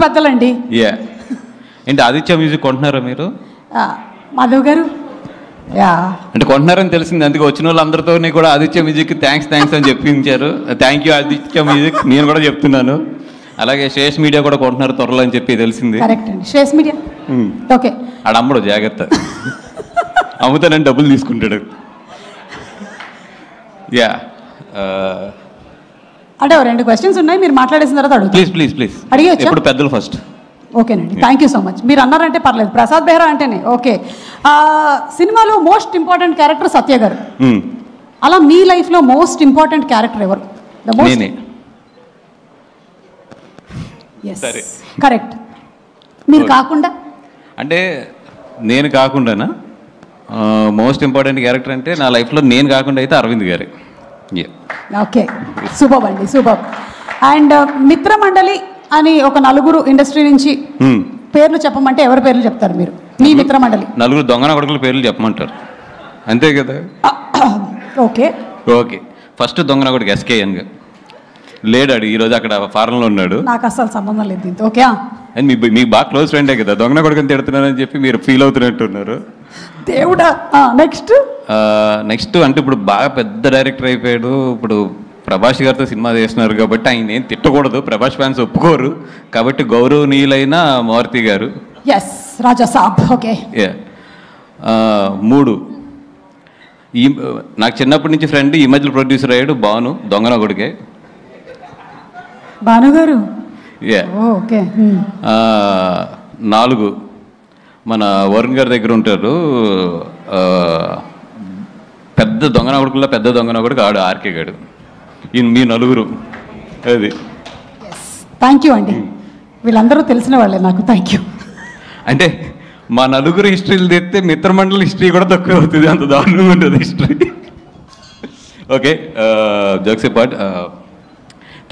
పెద్దలండి. Yeah ఏంటి Aditya music కొంటున్నారా మీరు? మాధవ్ గారు అంటే కొంటున్నారని తెలిసింది, అందుకే వచ్చిన వాళ్ళందరితో కూడా ఆదిత్య మ్యూజిక్ థ్యాంక్స్ అని చెప్పించారు. Thank you Aditya music. నేను కూడా చెప్తున్నాను. అలాగే శ్రేష్ మీడియా కూడా కొంటున్నారు త్వరలో అని చెప్పి తెలిసింది. కరెక్ట్ అండి, శ్రేష్ మీడియా. ఓకే, ఆడ అమ్మడు జాగ్రత్త, అమ్ముతానని డబ్బులు తీసుకుంటాడు. యా అంటే 2 క్వశ్చన్స్ ఉన్నాయి, మీరు మాట్లాడేసిన తర్వాత అడుగుతాను. ప్లీజ్ అడిగేయచ్చా? ఇప్పుడు పెద్దలు ఫస్ట్. ఓకేనండి, థ్యాంక్ యూ సో మచ్. మీరు అన్నారంటే పర్లేదు, ప్రసాద్ బెహ్రా అంటేనే ఓకే. సినిమాలో మోస్ట్ ఇంపార్టెంట్ క్యారెక్టర్ సత్య గారు. అలా మీ లైఫ్లో మోస్ట్ ఇంపార్టెంట్ క్యారెక్టర్ ఎవరు? కరెక్ట్. మీరు కాకుండా అంటే నేను కాకుండానా? మోస్ట్ ఇంపార్టెంట్ క్యారెక్టర్ అంటే నా లైఫ్లో నేను కాకుండా అయితే అరవింద్ గారి. ఓకే, సూపర్ అండి, సూపర్. అండ్ మిత్రమండలి అని ఒక 4 ఇండస్ట్రీ నుంచి పేర్లు చెప్పమంటే ఎవరి పేర్లు చెప్తారు మీరు? మీ మిత్రమండలి 4 దొంగన కొడుకుల పేర్లు చెప్పమంటారు, అంతే కదా? ఓకే ఫస్ట్ దొంగన కొడుకు ఎస్కేఎన్ లేడాడు, ఈరోజు అక్కడ ఫారెన్లో ఉన్నాడు. నాకు అసలు సంబంధం లేదు దీంతో. ఓకే, అండ్ మీకు బాగా క్లోజ్ ఫ్రెండే కదా, దొంగన కొడుకుని తిడుతున్నారని చెప్పి మీరు ఫీల్ అవుతున్నట్టున్నారు. దేవుడా. నెక్స్ట్ అంటే ఇప్పుడు బాగా పెద్ద డైరెక్టర్ అయిపోయాడు. ఇప్పుడు ప్రభాస్ గారితో సినిమా చేస్తున్నారు కాబట్టి ఆయన ఏం తిట్టకూడదు, ప్రభాస్ ఫ్యాన్స్ ఒప్పుకోరు కాబట్టి గౌరవనీయులైన మారుతి గారు. రాజా సాబ్. ఓకే. 3 నాకు చిన్నప్పటి నుంచి ఫ్రెండ్, ఈ మధ్యలో ప్రొడ్యూసర్ అయ్యాడు భాను, దొంగన కొడుకే. భాను గారు. 4 మన వరుణ్ గారి దగ్గర ఉంటారు, పెద్ద దొంగన కొడుకుల్లో పెద్ద దొంగన కొడుకు ఆడు ఆర్కే గాడు. మీ 4 అది. థ్యాంక్ యూ అండి, వీళ్ళందరూ తెలిసిన వాళ్ళే నాకు. Thank you. అంటే మా 4 హిస్టరీలు తెస్తే మిత్రమండలి హిస్టరీ కూడా తక్కువ అవుతుంది, అంత దారుణంగా ఉంటుంది history. Okay, jokes apart,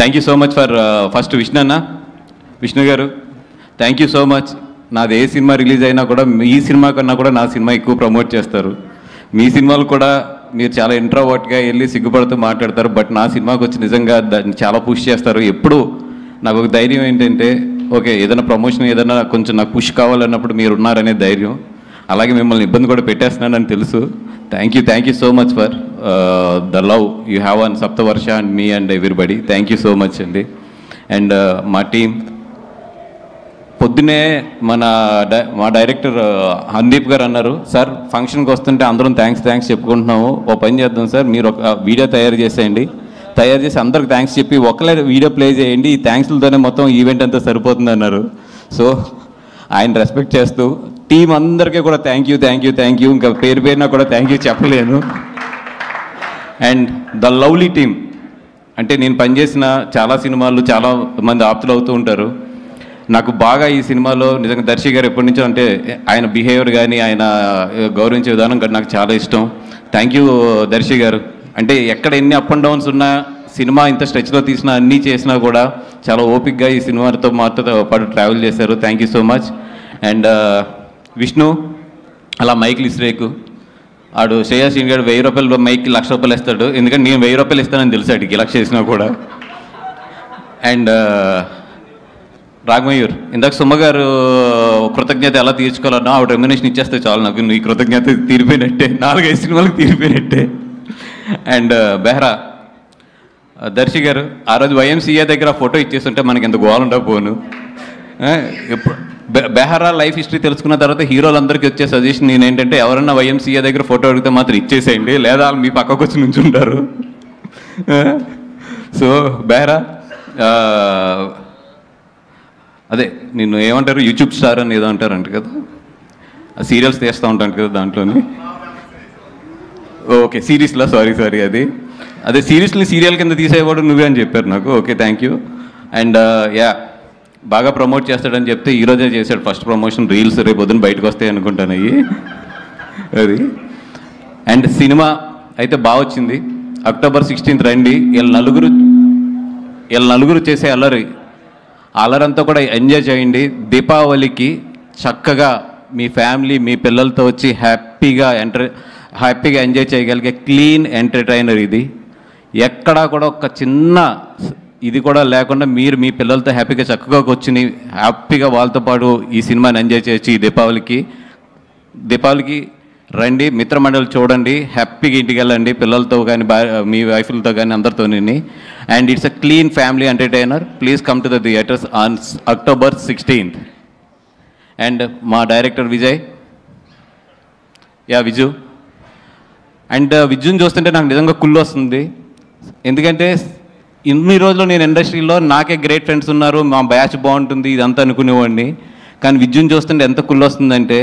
thank you so much for first Vishnu గారు, థ్యాంక్ యూ సో మచ్. నాది ఏ సినిమా రిలీజ్ అయినా కూడా ఈ సినిమా కన్నా కూడా నా సినిమా ఎక్కువ ప్రమోట్ చేస్తారు. మీ సినిమాలు కూడా మీరు చాలా ఇంట్రోవర్ట్గా వెళ్ళి సిగ్గుపడుతూ మాట్లాడతారు, బట్ నా సినిమాకి వచ్చి నిజంగా దాన్ని చాలా పుష్ చేస్తారు. ఎప్పుడు నాకు ఒక ధైర్యం ఏంటంటే, ఓకే ఏదైనా ప్రమోషన్ ఏదైనా కొంచెం నాకు పుష్ కావాలన్నప్పుడు మీరు ఉన్నారనే ధైర్యం. అలాగే మిమ్మల్ని ఇబ్బంది కూడా పెట్టేస్తున్నానని తెలుసు. Thank you so much for the love you have on Saptavarsha and me and everybody. Thank you so much అండి. అండ్ మా టీం పొద్దునే మా డైరెక్టర్ హందీప్ గారు అన్నారు, సార్ ఫంక్షన్కి వస్తుంటే అందరం థ్యాంక్స్ చెప్పుకుంటున్నాము, ఓ పని చేద్దాం సార్, మీరు ఒక వీడియో తయారు చేసి అందరికి థ్యాంక్స్ చెప్పి ఒకలే వీడియో ప్లే చేయండి, ఈ థ్యాంక్స్లతోనే మొత్తం ఈవెంట్ అంతా సరిపోతుంది అన్నారు. సో ఆయన రెస్పెక్ట్ చేస్తూ టీం అందరికీ కూడా థ్యాంక్ యూ, ఇంకా పేరున కూడా థ్యాంక్ యూ చెప్పలేను. అండ్ ద లవ్లీ టీమ్, అంటే నేను పనిచేసిన చాలా సినిమాలు చాలా మంది ఆప్తులు అవుతూ ఉంటారు. నాకు బాగా ఈ సినిమాలో నిజంగా దర్శి గారు ఎప్పటి నుంచో, అంటే ఆయన బిహేవియర్ కానీ ఆయన గౌరవించే విధానం కానీ నాకు చాలా ఇష్టం. థ్యాంక్ యూ దర్శి గారు. అంటే ఎక్కడ ఎన్ని అప్ అండ్ డౌన్స్ ఉన్నా, సినిమా ఇంత స్ట్రెచ్లో తీసినా అన్నీ చేసినా కూడా చాలా ఓపిక్గా ఈ సినిమాతో మాతో పాటు ట్రావెల్ చేశారు. Thank you so much. And Vishnu అలా మైక్లు ఇస్రేకు ఆడు శ్రేయస్ గారు 1000 రూపాయలు మైక్కి 1,00,000 రూపాయలు ఇస్తాడు, ఎందుకంటే నేను 1000 రూపాయలు ఇస్తానని తెలుసు అడిగి 1,00,000 చేసినా కూడా. అండ్ రాఘమయూర్, ఇందాక సుమ్మ గారు కృతజ్ఞత ఎలా తీర్చుకోవాలన్నా ఆవిడ రెమ్యునేషన్ ఇచ్చేస్తే చాలు, నాకు నీ కృతజ్ఞత తీరిపోయినట్టే, 4-5 సినిమాలకు తీరిపోయినట్టే. అండ్ బెహ్రా దర్శి గారు, ఆ రోజు YMCA దగ్గర ఫోటో ఇచ్చేస్తుంటే మనకి ఎంత గోవాలంటా పోను. ఎప్పుడు బెహ్రా లైఫ్ హిస్టరీ తెలుసుకున్న తర్వాత హీరోలందరికీ వచ్చే సజెషన్ నేనేంటంటే, ఎవరన్నా YMCA దగ్గర ఫోటో అడిగితే మాత్రం ఇచ్చేసేయండి, లేదా మీ పక్కకు వచ్చి నుంచుంటారు. సో బెహ్రా అదే నిన్ను ఏమంటారు, యూట్యూబ్ స్టార్ అని ఏదో అంటారంట కదా, సీరియల్స్ తీస్తూ ఉంటాను కదా దాంట్లోని. ఓకే సిరీస్లో సారీ అదే సిరీస్ని సీరియల్ కింద తీసేవాడు నువ్వే అని చెప్పారు నాకు. Okay thank you. అండ్ బాగా ప్రమోట్ చేస్తాడని చెప్తే ఈరోజే చేశాడు ఫస్ట్ ప్రమోషన్, రీల్స్ రేపు పొద్దున బయటకు వస్తాయి అనుకుంటాను అవి అది. అండ్ సినిమా అయితే బాగా వచ్చింది. October 16th రండి. వీళ్ళ నలుగురు చేసే అల్లరంతా కూడా ఎంజాయ్ చేయండి. దీపావళికి చక్కగా మీ ఫ్యామిలీ మీ పిల్లలతో వచ్చి హ్యాపీగా ఎంజాయ్ చేయగలిగే క్లీన్ ఎంటర్టైనర్ ఇది. ఎక్కడా కూడా ఒక చిన్న ఇది కూడా లేకుండా మీరు మీ పిల్లలతో హ్యాపీగా చక్కగా కూర్చుని హ్యాపీగా వాళ్ళతో పాటు ఈ సినిమాని ఎంజాయ్ చేయొచ్చు. ఈ దీపావళికి రండి, మిత్రమండలి చూడండి, హ్యాపీగా ఇంటికి వెళ్ళండి పిల్లలతో కానీ మీ వైఫ్లతో కానీ అందరితోని. And it's a clean family entertainer. Please come to the theatres on October 16th. And మా డైరెక్టర్ విజయ్, విజు. అండ్ విజుని చూస్తుంటే నాకు నిజంగా కుళ్ళు వస్తుంది. ఎందుకంటే ఇన్ని రోజులు నేను ఇండస్ట్రీలో నాకే గ్రేట్ ఫ్రెండ్స్ ఉన్నారు, మా బ్యాచ్ బాగుంటుంది ఇదంతా అనుకునేవాడిని. కానీ విజుని చూస్తుంటే ఎంత కుళ్ళు వస్తుందంటే,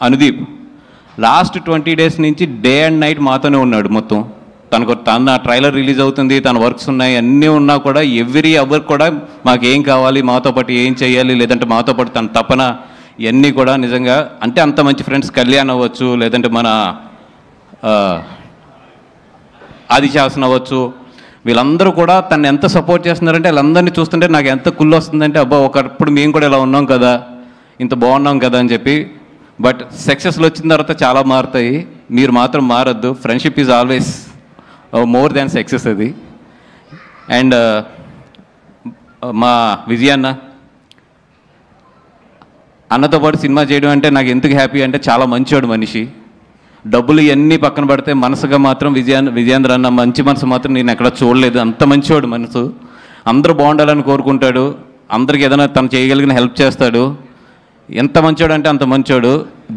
అనుదీప్ లాస్ట్ 20 days నుంచి డే అండ్ నైట్ మాతోనే ఉన్నాడు. మొత్తం తన ట్రైలర్ రిలీజ్ అవుతుంది, తన వర్క్స్ ఉన్నాయి, అన్నీ ఉన్నా కూడా ఎవ్రీ అవర్ కూడా మాకేం కావాలి, మాతో పాటు ఏం చేయాలి, లేదంటే మాతో పాటు తన తపన, ఇవన్నీ కూడా నిజంగా అంటే అంత మంచి ఫ్రెండ్స్. కళ్యాణ్ అవ్వచ్చు, లేదంటే మన ఆదిశాసన్ అవ్వచ్చు, వీళ్ళందరూ కూడా తను ఎంత సపోర్ట్ చేస్తున్నారంటే వీళ్ళందరినీ చూస్తుంటే నాకు ఎంత కుళ్ళు వస్తుందంటే, అబ్బా ఒకప్పుడు మేము కూడా ఇలా ఉన్నాం కదా, ఇంత బాగున్నాం కదా అని చెప్పి. బట్ సక్సెస్లు వచ్చిన తర్వాత చాలా మారుతాయి, మీరు మాత్రం మారద్దు. Friendship is always more than success అది. అండ్ మా విజయన్న అన్నతో పాటు సినిమా చేయడం అంటే నాకు ఎందుకు హ్యాపీ అంటే, చాలా మంచివాడు మనిషి. డబ్బులు ఇవన్నీ పక్కన పడితే మనసుగా మాత్రం విజయేంద్ర అన్న మంచి మనసు మాత్రం నేను ఎక్కడ చూడలేదు. అంత మంచివాడు మనసు, అందరూ బాగుండాలని కోరుకుంటాడు, అందరికి ఏదైనా తను చేయగలిగిన హెల్ప్ చేస్తాడు. ఎంత మంచివాడు అంటే అంత మంచివాడు,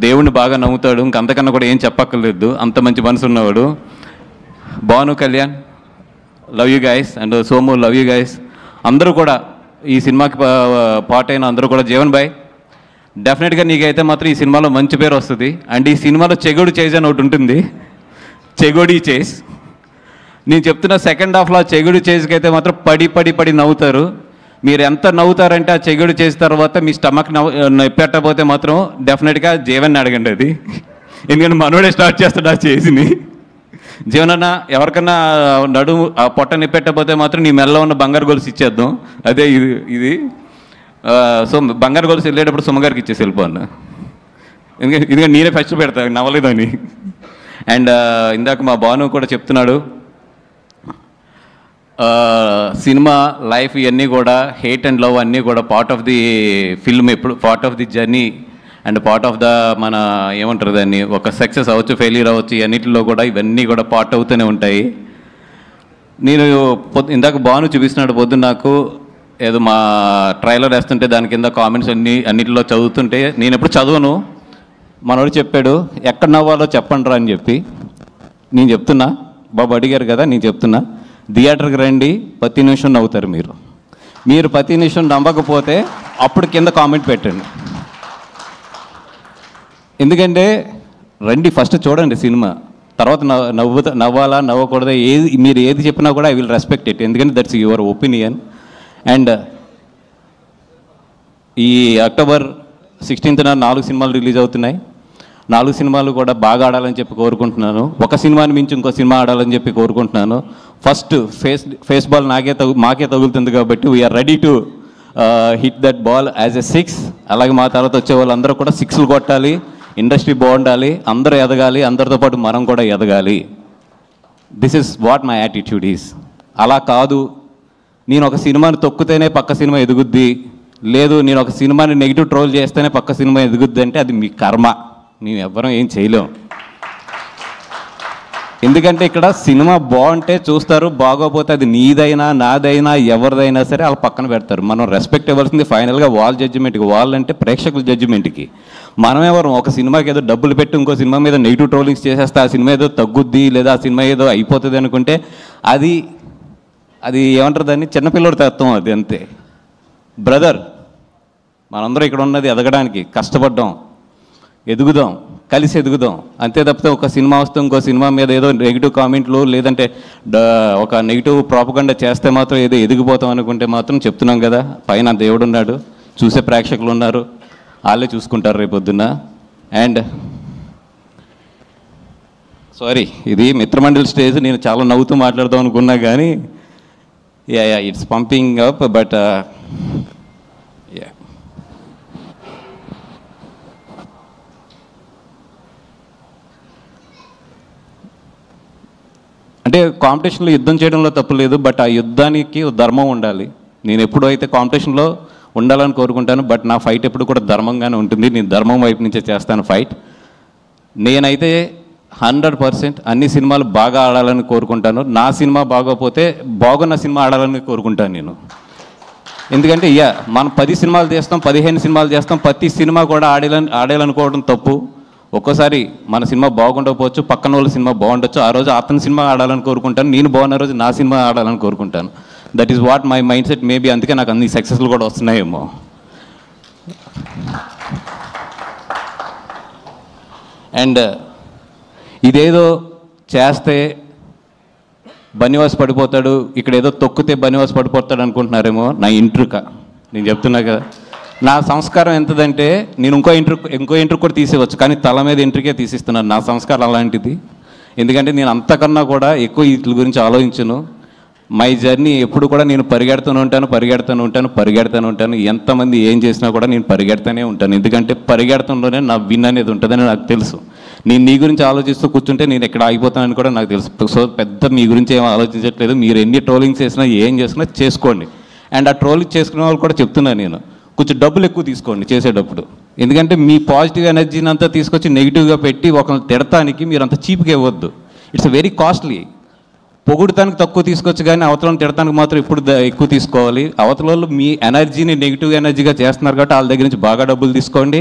దేవుణ్ణి బాగా నమ్ముతాడు, ఇంకంతకన్నా కూడా ఏం చెప్పక్కర్లేదు, అంత మంచి మనసు ఉన్నవాడు. Bhanu, Kalyan, love you guys. And Somu, love you guys. అందరూ కూడా ఈ సినిమాకి పార్ట్ అయిన అందరూ కూడా, జీవన్ బాయ్ డెఫినెట్గా నీకైతే మాత్రం ఈ సినిమాలో మంచి పేరు వస్తుంది. అండ్ ఈ సినిమాలో చెగోడి చేజ్ అని ఒకటి ఉంటుంది, చెగోడి చేజ్. నేను చెప్తున్న సెకండ్ హాఫ్లో చెగోడి చేజ్కి అయితే మాత్రం పడి నవ్వుతారు. మీరు ఎంత నవ్వుతారంటే ఆ చెగోడి చేసిన తర్వాత మీ స్టమక్ పెట్టకపోతే మాత్రం డెఫినెట్గా జీవన్ని అడగండి అది, ఎందుకంటే మనోడే స్టార్ట్ చేస్తాడు ఆ చేజ్ని. జీవనన్న ఎవరికన్నా నడుము ఆ పొట్ట నిప్పెట్టకపోతే మాత్రం నీ మెల్ల ఉన్న బంగారు గొలుసు ఇచ్చేద్దాం, అదే ఇది. సో బంగారు గొలుసు వెళ్ళేటప్పుడు సుమ్మగారికి ఇచ్చేసి వెళ్ళిపోను, ఎందుకంటే నేనే ఫస్ట్ పెడతాను నవ్వలేదని. అండ్ ఇందాక మా భాను కూడా చెప్తున్నాడు, సినిమా లైఫ్ ఇవన్నీ కూడా హేట్ అండ్ లవ్ అన్నీ కూడా పార్ట్ ఆఫ్ ది ఫిల్మ్, ఎప్పుడు part of the journey and part of the మన ఏమంటారు దాన్ని, ఒక సక్సెస్ అవ్వచ్చు, ఫెయిల్యూర్ అవ్వచ్చు, అన్నిటిలో కూడా ఇవన్నీ కూడా పార్ట్ అవుతూనే ఉంటాయి. నేను ఇందాక భాను చూపిస్తున్నాడు పొద్దున్న నాకు, ఏదో మా ట్రైలర్ వేస్తుంటే దాని కింద కామెంట్స్ అన్నిటిలో చదువుతుంటే, నేను ఎప్పుడు చదవను, మనోడు చెప్పాడు ఎక్కడ నవ్వాలో చెప్పండి రా అని చెప్పి. నేను చెప్తున్నా, బాబు అడిగారు కదా, నేను చెప్తున్నా, థియేటర్కి రండి, ప్రతి నిమిషం నవ్వుతారు మీరు ప్రతి నిమిషం నవ్వకపోతే అప్పుడు కింద కామెంట్ పెట్టండి. ఎందుకంటే రండి, ఫస్ట్ చూడండి సినిమా, తర్వాత నవ్వాలా నవ్వకూడదా మీరు ఏది చెప్పినా కూడా ఐ విల్ రెస్పెక్ట్ ఇట్, ఎందుకంటే దట్స్ యువర్ ఒపీనియన్. అండ్ ఈ October 16th 4 సినిమాలు రిలీజ్ అవుతున్నాయి. 4 సినిమాలు కూడా బాగా ఆడాలని చెప్పి కోరుకుంటున్నాను. ఒక సినిమాని మించి ఇంకో సినిమా ఆడాలని చెప్పి కోరుకుంటున్నాను. ఫస్ట్ ఫేస్ బాల్ మాకే తగులుతుంది కాబట్టి we are ready to hit that ball as a 6. అలాగే మా తర్వాత వచ్చే వాళ్ళందరూ కూడా 6లు కొట్టాలి, ఇండస్ట్రీ బాగుండాలి, అందరూ ఎదగాలి, అందరితో పాటు మనం కూడా ఎదగాలి. This is what my attitude is. అలా కాదు నేను ఒక సినిమాని తొక్కితేనే పక్క సినిమా ఎదుగుద్ది, లేదు నేను ఒక సినిమాని నెగిటివ్ ట్రోల్ చేస్తేనే పక్క సినిమా ఎదుగుద్ది అంటే అది మీ కర్మ, మేము ఎవ్వరం ఏం చేయలేం. ఎందుకంటే ఇక్కడ సినిమా బాగుంటే చూస్తారు, బాగోపోతే అది నీదైనా నాదైనా ఎవరిదైనా సరే వాళ్ళు పక్కన పెడతారు. మనం రెస్పెక్ట్ ఇవ్వాల్సింది ఫైనల్గా వాళ్ళ జడ్జిమెంట్కి, వాళ్ళంటే ప్రేక్షకుల జడ్జిమెంట్కి. మనం ఎవరు ఒక సినిమాకి ఏదో డబ్బులు పెట్టి ఇంకో సినిమా మీద నెగిటివ్ ట్రోలింగ్స్ చేసేస్తే ఆ సినిమా ఏదో తగ్గుద్ది, లేదా ఆ సినిమా ఏదో అయిపోతుంది అనుకుంటే అది ఏమంటారు దాన్ని, చిన్నపిల్లడి తత్వం అది, అంతే. బ్రదర్, మనందరూ ఇక్కడ ఉన్నది ఎదగడానికి, కష్టపడ్డాం, ఎదుగుదాం, కలిసి ఎదుగుదాం, అంతే తప్పితే ఒక సినిమా వస్తే ఇంకో సినిమా మీద ఏదో నెగిటివ్ కామెంట్లు లేదంటే ఒక నెగిటివ్ ప్రాపగండా చేస్తే మాత్రం ఏదో ఎదిగిపోతాం అనుకుంటే మాత్రం చెప్తున్నాం కదా, పైన దేవుడు ఉన్నాడు, చూసే ప్రేక్షకులు ఉన్నారు, వాళ్ళే చూసుకుంటారు రేపొద్దున్న. అండ్ సారీ, ఇది మిత్రమండలి స్టేజ్, నేను చాలా నవ్వుతూ మాట్లాడదాం అనుకున్నా కానీ ఇట్స్ పంపింగ్ అప్, బట్ అంటే అంటే కాంపిటీషన్లో యుద్ధం చేయడంలో తప్పు లేదు, బట్ ఆ యుద్ధానికి ధర్మం ఉండాలి. నేను ఎప్పుడు అయితే కాంపిటీషన్లో ఉండాలని కోరుకుంటాను, బట్ నా ఫైట్ ఎప్పుడు కూడా ధర్మంగానే ఉంటుంది. నేను ధర్మం వైపు నుంచే చేస్తాను ఫైట్. నేనైతే 100% అన్ని సినిమాలు బాగా ఆడాలని కోరుకుంటాను. నా సినిమా బాగోపోతే బాగున్న సినిమా ఆడాలని కోరుకుంటాను నేను. ఎందుకంటే మనం 10 సినిమాలు చేస్తాం, 15 సినిమాలు చేస్తాం, ప్రతి సినిమా కూడా ఆడాలనుకోవడం తప్పు. ఒక్కోసారి మన సినిమా బాగుండకపోవచ్చు, పక్కన వాళ్ళ సినిమా బాగుండొచ్చు. ఆ రోజు అతని సినిమా ఆడాలని కోరుకుంటాను, నేను బాగున్న రోజు నా సినిమా ఆడాలని కోరుకుంటాను. That is what my mind set. Maybe అందుకే నాకు అన్ని సక్సెస్లు కూడా వస్తున్నాయేమో. అండ్ ఇదేదో చేస్తే బనివాస్ పడిపోతాడు, ఇక్కడ ఏదో తొక్కితే బనివాస్ పడిపోతాడు అనుకుంటున్నారేమో. నా ఇంట్రుక నేను చెప్తున్నా కదా, నా సంస్కారం ఎంతదంటే నేను ఇంకో ఇంట్రుక్ కూడా తీసేవచ్చు, కానీ తల మీద ఇంట్రుకే తీసిస్తున్నాను. నా సంస్కారం అలాంటిది. ఎందుకంటే నేను అంతకన్నా కూడా ఎక్కువ వీటి గురించి ఆలోచించను. మై జర్నీ ఎప్పుడు కూడా నేను పరిగెడుతూనే ఉంటాను. ఎంతమంది ఏం చేసినా కూడా నేను పరిగెడుతూనే ఉంటాను. ఎందుకంటే పరిగెడతంలోనే నా విన్ అనేది ఉంటుందని నాకు తెలుసు. నేను నీ గురించి ఆలోచిస్తూ కూర్చుంటే నేను ఎక్కడ ఆగిపోతానని కూడా నాకు తెలుసు. సో పెద్ద మీ గురించి ఏం ఆలోచించట్లేదు. మీరు ఎన్ని ట్రోలింగ్స్ చేసినా ఏం చేసినా చేసుకోండి. అండ్ ఆ ట్రోలింగ్ చేసుకునే వాళ్ళు కూడా చెప్తున్నాను నేను, కొంచెం డబ్బులు ఎక్కువ తీసుకోండి చేసేటప్పుడు. ఎందుకంటే మీ పాజిటివ్ ఎనర్జీని అంతా తీసుకొచ్చి నెగిటివ్గా పెట్టి ఒకరిని తిడటానికి మీరు అంత చీప్గా ఇవ్వద్దు. It's very costly. పొగుడటానికి తక్కువ తీసుకోవచ్చు, కానీ అవతలను తిడటానికి మాత్రం ఇప్పుడు ఎక్కువ తీసుకోవాలి. అవతల వాళ్ళు మీ ఎనర్జీని నెగిటివ్ ఎనర్జీగా చేస్తున్నారు కాబట్టి వాళ్ళ దగ్గర నుంచి బాగా డబ్బులు తీసుకోండి.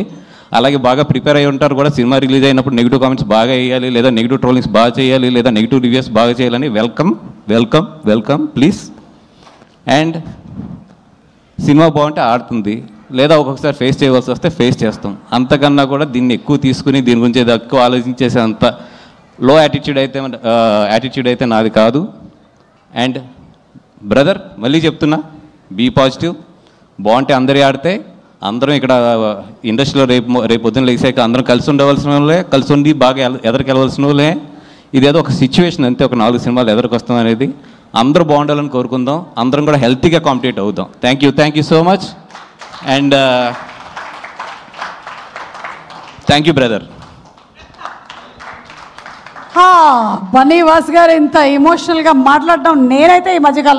అలాగే బాగా ప్రిపేర్ అయ్యి ఉంటారు కూడా. సినిమా రిలీజ్ అయినప్పుడు నెగిటివ్ కామెంట్స్ బాగా వేయాలి, లేదా నెగిటివ్ ట్రోలింగ్స్ బాగా చేయాలి, లేదా నెగిటివ్ రివ్యూస్ బాగా చేయాలని వెల్కమ్ ప్లీజ్. అండ్ సినిమా బాగుంటే ఆడుతుంది, లేదా ఒక్కొక్కసారి ఫేస్ చేయవలసి వస్తే ఫేస్ చేస్తాం. అంతకన్నా కూడా దీన్ని ఎక్కువ తీసుకుని దీని గురించి ఏదో ఎక్కువ ఆలోచించేసే అంత లో యాటిట్యూడ్ అయితే నాది కాదు. అండ్ బ్రదర్ మళ్ళీ చెప్తున్నా, బీ పాజిటివ్. బాగుంటే అందరి ఆడితే అందరం ఇక్కడ ఇండస్ట్రీలో రేపు పొద్దున్న లేసాక అందరం కలిసి ఉండవలసిన వాళ్ళే, కలిసి ఉండి బాగా ఎదరికెళ్ళవలసిన వాళ్ళే. ఇదేదో ఒక సిచ్యువేషన్ అంతే, ఒక 4 సినిమాలు ఎదరికొస్తాం అనేది. అందరూ బాగుండాలని కోరుకుందాం, అందరం కూడా హెల్తీగా కాంపిటేట్ అవుదాం. Thank you so much. And thank you brother. Bunny Vas గారు ఇంత ఎమోషనల్గా మాట్లాడడం నేనైతే ఈ మధ్యకాలం